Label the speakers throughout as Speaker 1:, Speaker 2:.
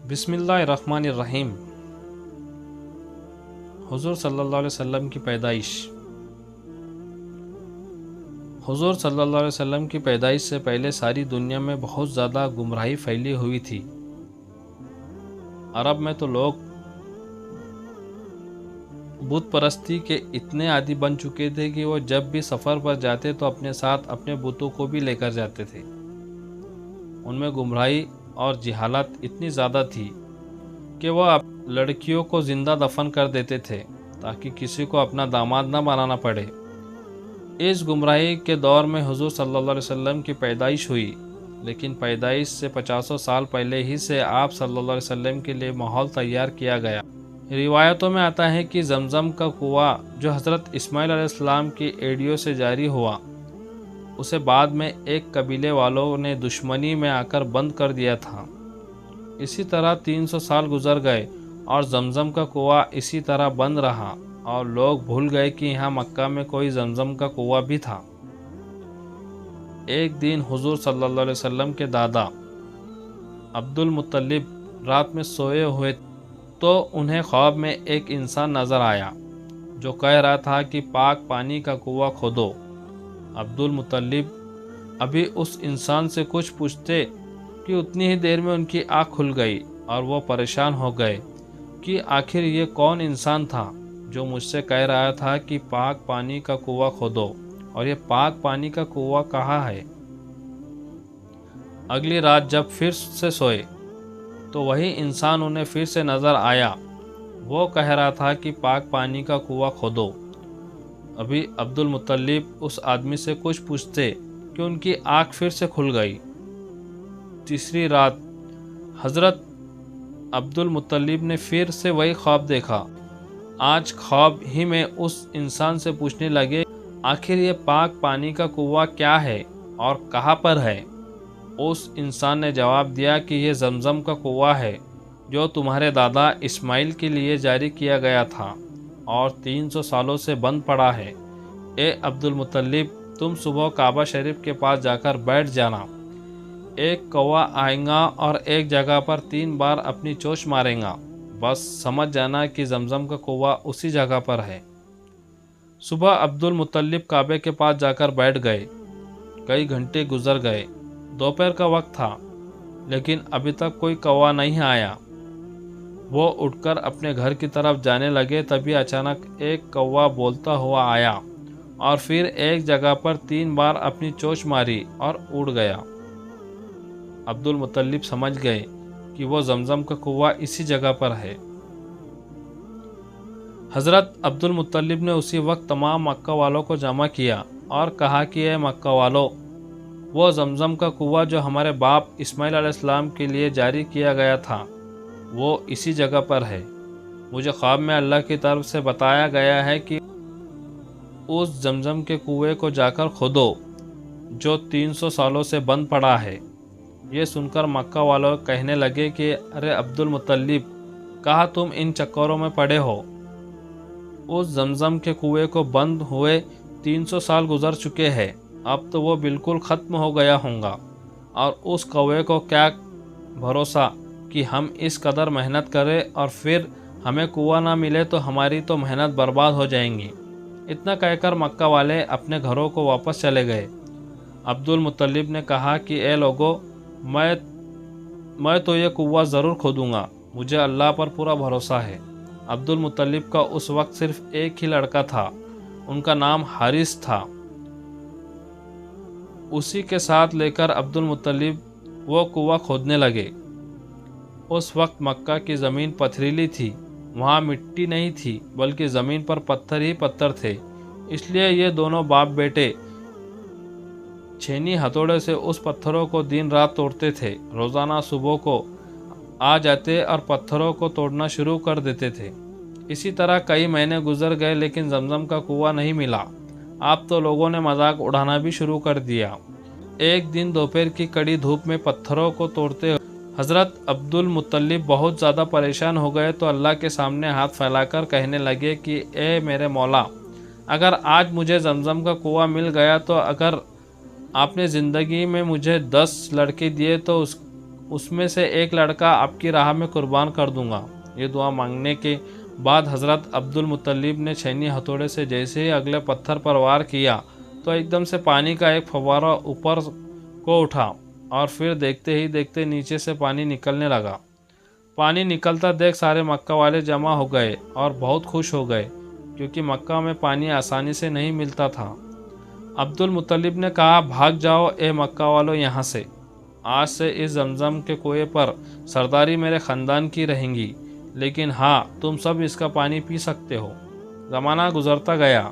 Speaker 1: بسم اللہ الرحمن الرحیم۔ حضور صلی اللہ علیہ وسلم کی پیدائش۔ حضور صلی اللہ علیہ وسلم کی پیدائش سے پہلے ساری دنیا میں بہت زیادہ گمراہی پھیلی ہوئی تھی۔ عرب میں تو لوگ بت پرستی کے اتنے عادی بن چکے تھے کہ وہ جب بھی سفر پر جاتے تو اپنے ساتھ اپنے بتوں کو بھی لے کر جاتے تھے۔ ان میں گمراہی اور جہالت اتنی زیادہ تھی کہ وہ لڑکیوں کو زندہ دفن کر دیتے تھے تاکہ کسی کو اپنا داماد نہ بنانا پڑے۔ اس گمراہی کے دور میں حضور صلی اللہ علیہ وسلم کی پیدائش ہوئی، لیکن پیدائش سے 50 سال پہلے ہی سے آپ صلی اللہ علیہ وسلم کے لیے ماحول تیار کیا گیا۔ روایتوں میں آتا ہے کہ زمزم کا کنواں جو حضرت اسماعیل علیہ السلام کی ایڑیوں سے جاری ہوا، اسے بعد میں ایک قبیلے والوں نے دشمنی میں آ کر بند کر دیا تھا۔ اسی طرح 300 سال گزر گئے اور زمزم کا کنواں اسی طرح بند رہا اور لوگ بھول گئے کہ یہاں مکہ میں کوئی زمزم کا کنواں بھی تھا۔ ایک دن حضور صلی اللہ علیہ وسلم کے دادا عبد المطلب رات میں سوئے ہوئے تو انہیں خواب میں ایک انسان نظر آیا جو کہہ رہا تھا کہ پاک پانی کا کنواں کھودو۔ عبد المطلب ابھی اس انسان سے کچھ پوچھتے کہ اتنی ہی دیر میں ان کی آنکھ کھل گئی اور وہ پریشان ہو گئے کہ آخر یہ کون انسان تھا جو مجھ سے کہہ رہا تھا کہ پاک پانی کا کنواں کھودو، اور یہ پاک پانی کا کنواں کہاں ہے۔ اگلی رات جب پھر سے سوئے تو وہی انسان انہیں پھر سے نظر آیا۔ وہ کہہ رہا تھا کہ پاک پانی کا کنواں کھودو۔ ابھی عبد المطلب اس آدمی سے کچھ پوچھتے کہ ان کی آنکھ پھر سے کھل گئی۔ تیسری رات حضرت عبد المطلب نے پھر سے وہی خواب دیکھا۔ آج خواب ہی میں اس انسان سے پوچھنے لگے، آخر یہ پاک پانی کا کنواں کیا ہے اور کہاں پر ہے؟ اس انسان نے جواب دیا کہ یہ زمزم کا کنواں ہے جو تمہارے دادا اسماعیل کے لیے جاری کیا گیا تھا اور 300 سالوں سے بند پڑا ہے۔ اے عبد المطلب، تم صبح کعبہ شریف کے پاس جا کر بیٹھ جانا۔ ایک کوہ آئے گا اور ایک جگہ پر 3 بار اپنی چونچ مارے گا، بس سمجھ جانا کہ زمزم کا کنواں اسی جگہ پر ہے۔ صبح عبد المطلب کعبے کے پاس جا کر بیٹھ گئے۔ کئی گھنٹے گزر گئے، دوپہر کا وقت تھا، لیکن ابھی تک کوئی کوہ نہیں آیا۔ وہ اٹھ کر اپنے گھر کی طرف جانے لگے، تبھی اچانک ایک کوہ بولتا ہوا آیا اور پھر ایک جگہ پر 3 بار اپنی چونچ ماری اور اڑ گیا۔ عبد المطلب سمجھ گئے کہ وہ زمزم کا کنواں اسی جگہ پر ہے۔ حضرت عبد المطلب نے اسی وقت تمام مکہ والوں کو جمع کیا اور کہا کہ اے مکہ والوں، وہ زمزم کا کنواں جو ہمارے باپ اسماعیل علیہ السلام کے لیے جاری کیا گیا تھا وہ اسی جگہ پر ہے۔ مجھے خواب میں اللہ کی طرف سے بتایا گیا ہے کہ اس زمزم کے کنویں کو جا کر کھودو جو 300 سالوں سے بند پڑا ہے۔ یہ سن کر مکہ والوں کہنے لگے کہ ارے عبد المطلب، کہاں تم ان چکروں میں پڑے ہو؟ اس زمزم کے کنویں کو بند ہوئے 300 سال گزر چکے ہیں، اب تو وہ بالکل ختم ہو گیا ہوگا، اور اس کنویں کو کیا بھروسہ کہ ہم اس قدر محنت کریں اور پھر ہمیں کنواں نہ ملے تو ہماری تو محنت برباد ہو جائیں گی۔ اتنا کہہ کر مکہ والے اپنے گھروں کو واپس چلے گئے۔ عبد المطلب نے کہا کہ اے لوگو، میں تو یہ کنواں ضرور کھودوں گا، مجھے اللہ پر پورا بھروسہ ہے۔ عبد المطلب کا اس وقت صرف ایک ہی لڑکا تھا، ان کا نام حارث تھا۔ اسی کے ساتھ لے کر عبد المطلب وہ کنواں کھودنے لگے۔ اس وقت مکہ کی زمین پتھریلی تھی، وہاں مٹی نہیں تھی بلکہ زمین پر پتھر ہی پتھر تھے، اس لیے یہ دونوں باپ بیٹے چھینی ہتھوڑے سے اس پتھروں کو دن رات توڑتے تھے۔ روزانہ صبح کو آ جاتے اور پتھروں کو توڑنا شروع کر دیتے تھے۔ اسی طرح کئی مہینے گزر گئے لیکن زمزم کا کنواں نہیں ملا۔ اب تو لوگوں نے مذاق اڑانا بھی شروع کر دیا۔ ایک دن دوپہر کی کڑی دھوپ میں پتھروں کو توڑتے حضرت عبد المطلب بہت زیادہ پریشان ہو گئے تو اللہ کے سامنے ہاتھ پھیلا کر کہنے لگے کہ اے میرے مولا، اگر آج مجھے زمزم کا کنواں مل گیا تو اگر آپ نے زندگی میں مجھے 10 لڑکے دیے تو اس میں سے ایک لڑکا آپ کی راہ میں قربان کر دوں گا۔ یہ دعا مانگنے کے بعد حضرت عبد المطلب نے چھینی ہتھوڑے سے جیسے ہی اگلے پتھر پر وار کیا تو ایک دم سے پانی کا ایک فوارہ اوپر کو اٹھا اور پھر دیکھتے ہی دیکھتے نیچے سے پانی نکلنے لگا۔ پانی نکلتا دیکھ سارے مکہ والے جمع ہو گئے اور بہت خوش ہو گئے، کیونکہ مکہ میں پانی آسانی سے نہیں ملتا تھا۔ عبد المطلب نے کہا، بھاگ جاؤ اے مکہ والو یہاں سے، آج سے اس زمزم کے کنویں پر سرداری میرے خاندان کی رہیں گی، لیکن ہاں تم سب اس کا پانی پی سکتے ہو۔ زمانہ گزرتا گیا۔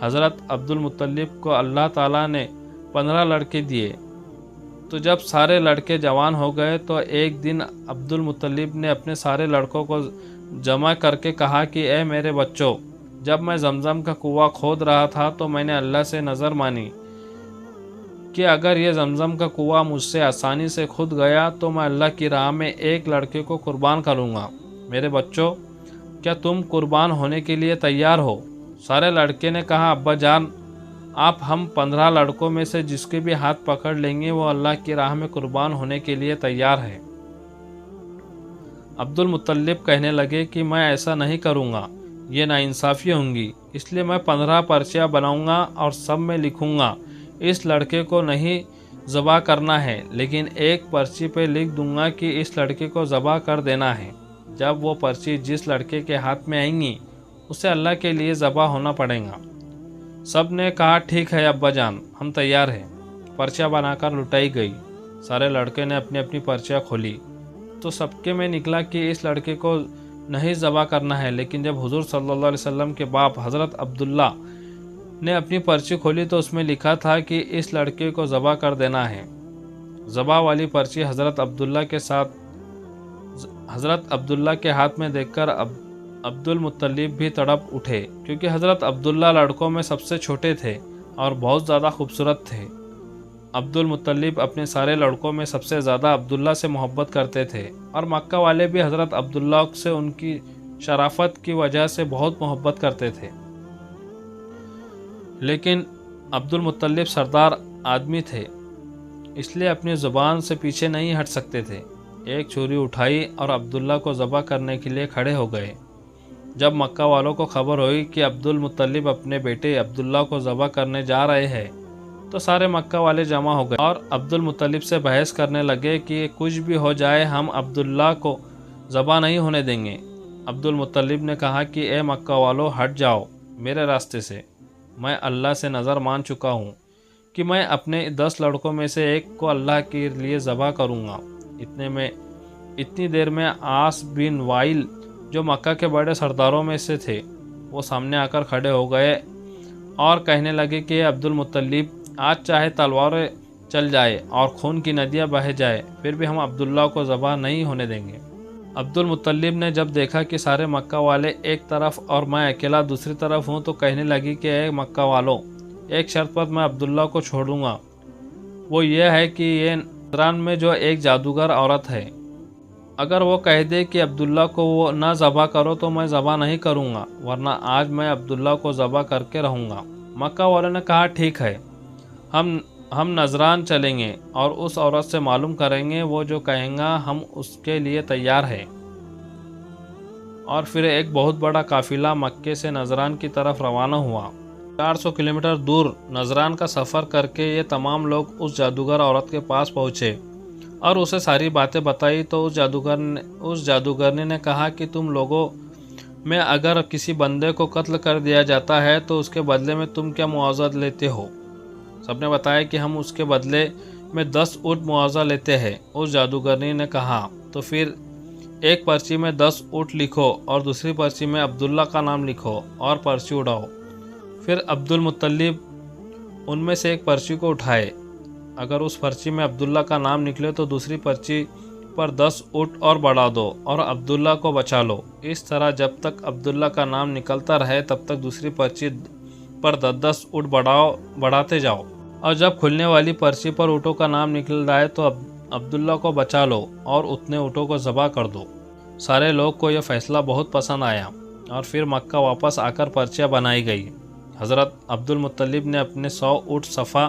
Speaker 1: حضرت عبد المطلب کو اللہ تعالیٰ نے 15 لڑکے دیے، تو جب سارے لڑکے جوان ہو گئے تو ایک دن عبد المطلب نے اپنے سارے لڑکوں کو جمع کر کے کہا کہ اے میرے بچوں، جب میں زمزم کا کنواں کھود رہا تھا تو میں نے اللہ سے نظر مانی کہ اگر یہ زمزم کا کنواں مجھ سے آسانی سے کھد گیا تو میں اللہ کی راہ میں ایک لڑکے کو قربان کروں گا۔ میرے بچوں، کیا تم قربان ہونے کے لیے تیار ہو؟ سارے لڑکے نے کہا، ابا جان، آپ ہم 15 لڑکوں میں سے جس کے بھی ہاتھ پکڑ لیں گے وہ اللہ کی راہ میں قربان ہونے کے لیے تیار ہے۔ عبد المطلب کہنے لگے کہ میں ایسا نہیں کروں گا، یہ ناانصافی ہوں گی، اس لیے میں 15 پرچیاں بناؤں گا اور سب میں لکھوں گا اس لڑکے کو نہیں ذبح کرنا ہے، لیکن ایک پرچی پہ لکھ دوں گا کہ اس لڑکے کو ذبح کر دینا ہے۔ جب وہ پرچی جس لڑکے کے ہاتھ میں آئیں گی اسے اللہ کے لیے ذبح ہونا پڑے گا۔ سب نے کہا، ٹھیک ہے ابا جان، ہم تیار ہیں۔ پرچیاں بنا کر لٹائی گئی۔ سارے لڑکے نے اپنی اپنی پرچیاں کھولی تو سب کے میں نکلا کہ اس لڑکے کو نہیں ذبح کرنا ہے، لیکن جب حضور صلی اللہ علیہ وسلم کے باپ حضرت عبداللہ نے اپنی پرچی کھولی تو اس میں لکھا تھا کہ اس لڑکے کو ذبح کر دینا ہے۔ ذبح والی پرچی حضرت عبداللہ کے ہاتھ میں دیکھ کر عبد المطلب بھی تڑپ اٹھے، کیونکہ حضرت عبداللہ لڑکوں میں سب سے چھوٹے تھے اور بہت زیادہ خوبصورت تھے۔ عبد المطلب اپنے سارے لڑکوں میں سب سے زیادہ عبداللہ سے محبت کرتے تھے، اور مکہ والے بھی حضرت عبداللہ سے ان کی شرافت کی وجہ سے بہت محبت کرتے تھے۔ لیکن عبد المطلب سردار آدمی تھے، اس لیے اپنی زبان سے پیچھے نہیں ہٹ سکتے تھے۔ ایک چھری اٹھائی اور عبداللہ کو ذبح کرنے کے لیے کھڑے ہو گئے۔ جب مکہ والوں کو خبر ہوئی کہ عبد المطلب اپنے بیٹے عبداللہ کو ذبح کرنے جا رہے ہیں تو سارے مکہ والے جمع ہو گئے اور عبد المطلب سے بحث کرنے لگے کہ کچھ بھی ہو جائے ہم عبداللہ کو ذبح نہیں ہونے دیں گے۔ عبد المطلب نے کہا کہ اے مکہ والو، ہٹ جاؤ میرے راستے سے، میں اللہ سے نظر مان چکا ہوں کہ میں اپنے 10 لڑکوں میں سے ایک کو اللہ کے لیے ذبح کروں گا۔ اتنی دیر میں عاص بن وائل جو مکہ کے بڑے سرداروں میں سے تھے وہ سامنے آ کر کھڑے ہو گئے اور کہنے لگے کہ عبد المطلب، آج چاہے تلواریں چل جائے اور خون کی ندیاں بہہ جائے پھر بھی ہم عبداللہ کو ذبح نہیں ہونے دیں گے۔ عبد المطلب نے جب دیکھا کہ سارے مکہ والے ایک طرف اور میں اکیلا دوسری طرف ہوں تو کہنے لگی کہ اے مکہ والوں، ایک شرط پر میں عبداللہ کو چھوڑوں گا، وہ یہ ہے کہ یہ نجران میں جو ایک جادوگر عورت ہے، اگر وہ کہہ دے کہ عبداللہ کو وہ نہ ذبح کرو تو میں ذبح نہیں کروں گا، ورنہ آج میں عبداللہ کو ذبح کر کے رہوں گا۔ مکہ والوں نے کہا، ٹھیک ہے، ہم نجران چلیں گے اور اس عورت سے معلوم کریں گے، وہ جو کہیں گا ہم اس کے لیے تیار ہیں۔ اور پھر ایک بہت بڑا قافلہ مکے سے نجران کی طرف روانہ ہوا۔ 400 کلومیٹر دور نجران کا سفر کر کے یہ تمام لوگ اس جادوگر عورت کے پاس پہنچے اور اسے ساری باتیں بتائی تو اس جادوگرنی نے کہا کہ تم لوگوں میں اگر کسی بندے کو قتل کر دیا جاتا ہے تو اس کے بدلے میں تم کیا معاوضہ لیتے ہو؟ سب نے بتایا کہ ہم اس کے بدلے میں 10 اونٹ معاوضہ لیتے ہیں۔ اس جادوگرنی نے کہا، تو پھر ایک پرچی میں 10 اونٹ لکھو اور دوسری پرچی میں عبداللہ کا نام لکھو اور پرچی اڑاؤ۔ پھر عبد المطلب ان میں سے ایک پرچی کو اٹھائے، اگر اس پرچی میں عبداللہ کا نام نکلے تو دوسری پرچی پر 10 اونٹ اور بڑھا دو اور عبداللہ کو بچا لو۔ اس طرح جب تک عبداللہ کا نام نکلتا رہے تب تک دوسری پرچی پر 10 اونٹ بڑھاتے جاؤ، اور جب کھلنے والی پرچی پر اونٹوں کا نام نکل جائے تو عبداللہ کو بچا لو اور اتنے اونٹوں کو ذبح کر دو۔ سارے لوگ کو یہ فیصلہ بہت پسند آیا اور پھر مکہ واپس آ کر پرچیاں بنائی گئی۔ حضرت عبد المطلب نے اپنے 100 اونٹ صفا